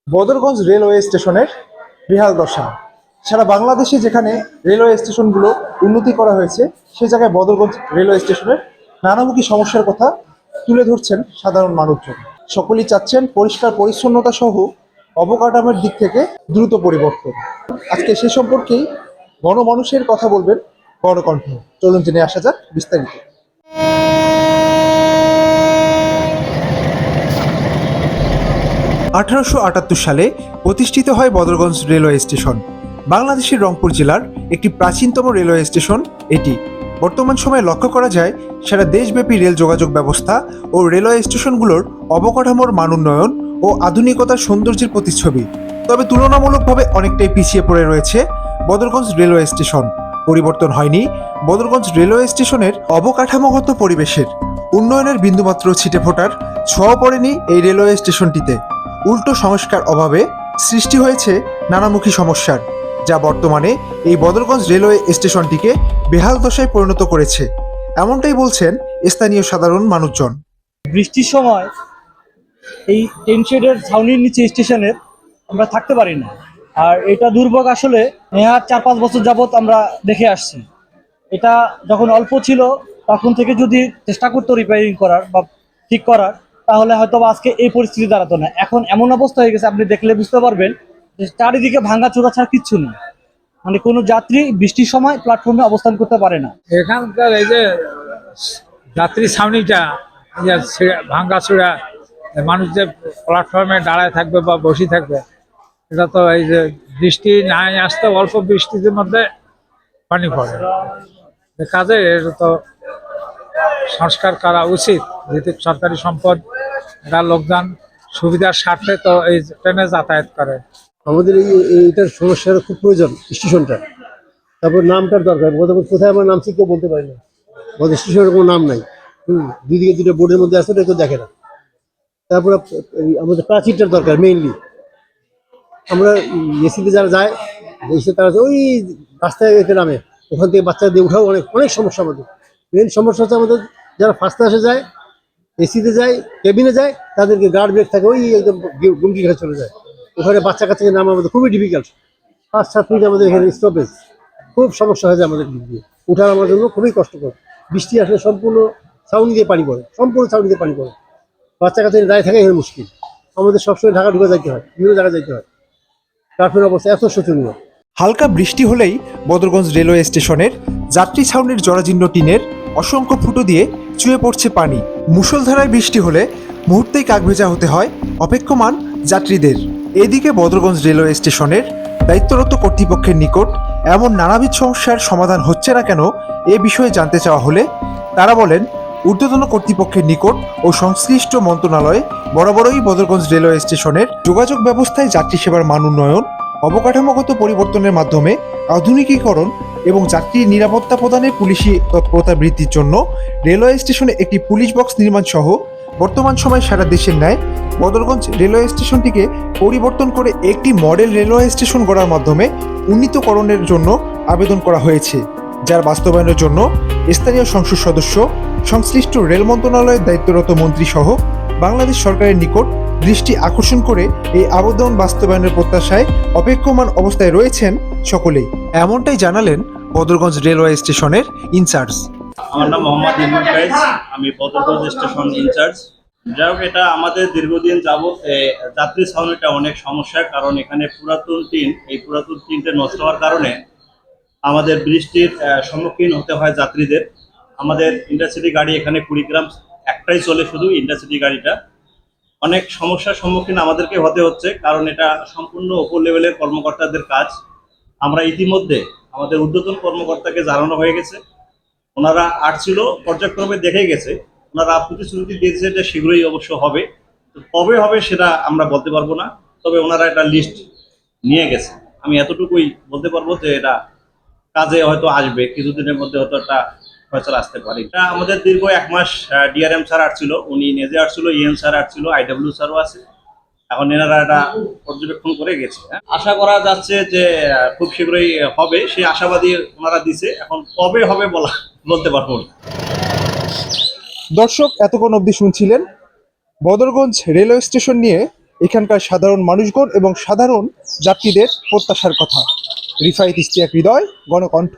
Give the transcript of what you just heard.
Badarganj railway স্টেশনের বেহাল দশা। সারা বাংলাদেশে যেখানে রেলওয়ে স্টেশনগুলো উন্নতি করা হয়েছে, সে জায়গায় বদরগঞ্জ রেলওয়ে স্টেশনের নানামুখী সমস্যার কথা তুলে ধরছেন সাধারণ মানুষজন। সকলেই চাচ্ছেন পরিষ্কার পরিচ্ছন্নতা সহ অবকাঠামোর দিক থেকে দ্রুত পরিবর্তন। আজকে সে সম্পর্কেই গণমানুষের কথা বলবেন গণকণ্ঠ। চলুন জেনে আসা যাক বিস্তারিত। 1878 সালে প্রতিষ্ঠিত হয় বদরগঞ্জ রেলওয়ে স্টেশন। বাংলাদেশের রংপুর জেলার একটি প্রাচীনতম রেলওয়ে স্টেশন এটি। বর্তমান সময়ে লক্ষ্য করা যায় সারা দেশব্যাপী রেল যোগাযোগ ব্যবস্থা ও রেলওয়ে স্টেশনগুলোর অবকাঠামোর মান উন্নয়ন ও আধুনিকতার সৌন্দর্যের প্রতিচ্ছবি। তবে তুলনামূলকভাবে অনেকটাই পিছিয়ে পড়ে রয়েছে বদরগঞ্জ রেলওয়ে স্টেশন। পরিবর্তন হয়নি বদরগঞ্জ রেলওয়ে স্টেশনের অবকাঠামোগত পরিবেশের। উন্নয়নের বিন্দুমাত্র ছিটে ফোটার ছোঁয়া পড়েনি এই রেলওয়ে স্টেশনটিতে। উল্টো সংস্কার অভাবে সৃষ্টি হয়েছে নানামুখী সমস্যার, যা বর্তমানে এই বদরগঞ্জ রেলওয়ে স্টেশনটিকে বেহাল দশায় পরিণত করেছে। এমনটাই বলছেন স্থানীয় সাধারণ মানুষজন। বৃষ্টির সময় এই টেন শেডের ছাউনির নিচে স্টেশনের আমরা থাকতে পারি না। আর এটা দুর্ভোগ আসলে নেহাত 4-5 বছর যাবত আমরা দেখে আসছি। এটা যখন অল্প ছিল তখন থেকে যদি চেষ্টা করতো রিপেয়ারিং করার বা ঠিক করার, তাহলে হয়তো আজকে এই পরিস্থিতি দাঁড়াতো না। এখন এমন অবস্থা হয়ে গেছে, আপনি দেখলে বুঝতে পারবেন যে চারিদিকে ভাঙা চোরা ছাড়া কিচ্ছু নেই। মানে কোনো যাত্রী বৃষ্টির সময় প্ল্যাটফর্মে অবস্থান করতে পারে না। এখানকার এই যে যাত্রী ছাউনিটা ভাঙ্গা চূড়া, মানুষ যে প্ল্যাটফর্মে দাঁড়ায় থাকবে বা বসে থাকবে, এটা তো এই যে বৃষ্টি নাই আসতে অল্প বৃষ্টির মধ্যে পানি পড়ে। কাজে এটা তো সংস্কার করা উচিত, যেহেতু সরকারি সম্পদ, এটা লোকজন সুবিধার স্বার্থে তো এই ট্রেনে যাতায়াত করে। আমাদের এইটার সমস্যার খুব প্রয়োজন স্টেশনটা। তারপর নামটার দরকার, কোথায় আমার নাম ঠিক কেউ বলতে পারি না। আমাদের স্টেশনের কোনো নাম নাই। দুদিকে দুটো বোর্ডের মধ্যে আসলে কেউ দেখে না। তারপরে আমাদের প্রাচীরটার দরকার মেইনলি। আমরা এসিতে যারা যায়, এসে তারা ওই রাস্তায় এতে নামে, ওখান থেকে বাচ্চা দিয়ে উঠাও, অনেক অনেক সমস্যা। আমাদের মেইন সমস্যা হচ্ছে আমাদের যারা ফার্স্ট ক্লাসে যায়, এসিতে যায়, কেবিনে যায়, তাদেরকে গার্ড ব্রেক থাকে, ওই একদম গুমকি ঘাটে চলে যায়। ওখানে বাচ্চা কাচ্চাকে নামা আমাদের খুবই ডিফিকাল্ট। 5-7 মিনিট আমাদের এখানে স্টপেজ, খুব সমস্যা হয়ে যায় আমাদের দিক দিয়ে। উঠার আমার জন্য খুবই কষ্টকর। বৃষ্টি আসলে সম্পূর্ণ ছাউনি দিয়ে পানি পড়ে, সম্পূর্ণ ছাউনি দিয়ে পানি পড়ে। বাচ্চা কাচ্চা দাঁড়িয়ে থাকে এখানে মুশকিল। আমাদের সবসময় ঢাকা ঢুকে যাইতে হয়, বিভিন্ন জায়গায় যাইতে হয়। ট্রাফিকের অবস্থা এত শোচনীয়। হালকা বৃষ্টি হলেই বদরগঞ্জ রেলওয়ে স্টেশনের যাত্রী ছাউনির জরাজীর্ণ টিনের অসংখ্য ফুটো দিয়ে চুয়ে পড়ছে পানি। মুষলধারায় বৃষ্টি হলে মুহূর্তেই কাকভেজা হতে হয় অপেক্ষমান যাত্রীদের। এদিকে বদরগঞ্জ রেলওয়ে স্টেশনের দায়িত্বরত কর্তৃপক্ষের নিকট এমন নানাবিধ সমস্যার সমাধান হচ্ছে না কেন, এ বিষয়ে জানতে চাওয়া হলে তারা বলেন, ঊর্ধ্বতন কর্তৃপক্ষের নিকট ও সংশ্লিষ্ট মন্ত্রণালয়ে বরাবরই বদরগঞ্জ রেলওয়ে স্টেশনের যোগাযোগ ব্যবস্থায় যাত্রী সেবার মান উন্নয়ন, অবকাঠামোগত পরিবর্তনের মাধ্যমে আধুনিকীকরণ এবং যাত্রীর নিরাপত্তা প্রদানের পুলিশি তৎপরতা বৃদ্ধির জন্য রেলওয়ে স্টেশনে একটি পুলিশ বক্স নির্মাণ সহ বর্তমান সময়ে সারা দেশের ন্যায় বদরগঞ্জ রেলওয়ে স্টেশনটিকে পরিবর্তন করে একটি মডেল রেলওয়ে স্টেশন গড়ার মাধ্যমে উন্নীতকরণের জন্য আবেদন করা হয়েছে, যার বাস্তবায়নের জন্য স্থানীয় সংসদ সদস্য, সংশ্লিষ্ট রেল মন্ত্রণালয়ের দায়িত্বরত মন্ত্রী সহ বাংলাদেশ সরকারের নিকট দৃষ্টি আকর্ষণ করে এই আবেদন বাস্তবায়নের প্রত্যাশায় অপেক্ষমান অবস্থায় রয়েছেন সকলেই। এমনটাই জানালেন বদরগঞ্জ রেলওয়ে স্টেশনের ইনচার্জ। আমার নাম মোহাম্মদ ইমরুল কায়েস, আমি বদরগঞ্জ স্টেশন ইনচার্জ। যাই হোক, এটা আমাদের দীর্ঘদিন যাবৎ যাত্রী ছাউনিটা অনেক সমস্যা, কারণ এখানে পুরাতন টিন, এই পুরাতন টিনটা নষ্ট হওয়ার কারণে আমাদের বৃষ্টির সম্মুখীন হতে হয় যাত্রীদের। আমাদের ইন্টারসিটি গাড়ি এখানে কুড়িগ্রাম একটাই চলে, শুধু ইন্টারসিটি গাড়িটা। অনেক সমস্যার সম্মুখীন আমাদেরকে হতে হচ্ছে, কারণ এটা সম্পূর্ণ উপর লেভেলের কর্মকর্তাদের কাজ। আমরা ইতিমধ্যে আমাদের ঊর্ধ্বতন কর্মকর্তাকে জানানো হয়ে গেছে, ওনারা আসছিল, পর্যায়ক্রমে দেখে গেছে। ওনারা প্রতিশ্রুতি দিয়েছে যে শীঘ্রই অবশ্য হবে, কবে হবে সেটা আমরা বলতে পারবো না, তবে ওনারা একটা লিস্ট নিয়ে গেছে। আমি এতটুকুই বলতে পারবো যে এটা কাজে হয়তো আসবে, কিছুদিনের মধ্যে হয়তো একটা ফয়সালা আসতে পারে। এটা আমাদের দীর্ঘ 1 মাস ডিআরএম স্যার আসছিল, উনি নিজে আসছিল, ইএন স্যার আসছিল, আইডব্লিউ স্যারও আছে। এখন এনারা এটা পর্যবেক্ষণ করে গেছে। আশা করা যাচ্ছে যে খুব শীঘ্রই হবে, সেই আশাবাদী ওনারা দিছে। এখন কবে হবে বলতে পারবো না। দর্শক, এতক্ষণ অবধি শুনছিলেন বদরগঞ্জ রেলওয়ে স্টেশন নিয়ে এখানকার সাধারণ মানুষগণ এবং সাধারণ যাত্রীদের প্রত্যাশার কথা। রিফায়েত ইশতিয়াক হৃদয়, গণকণ্ঠ।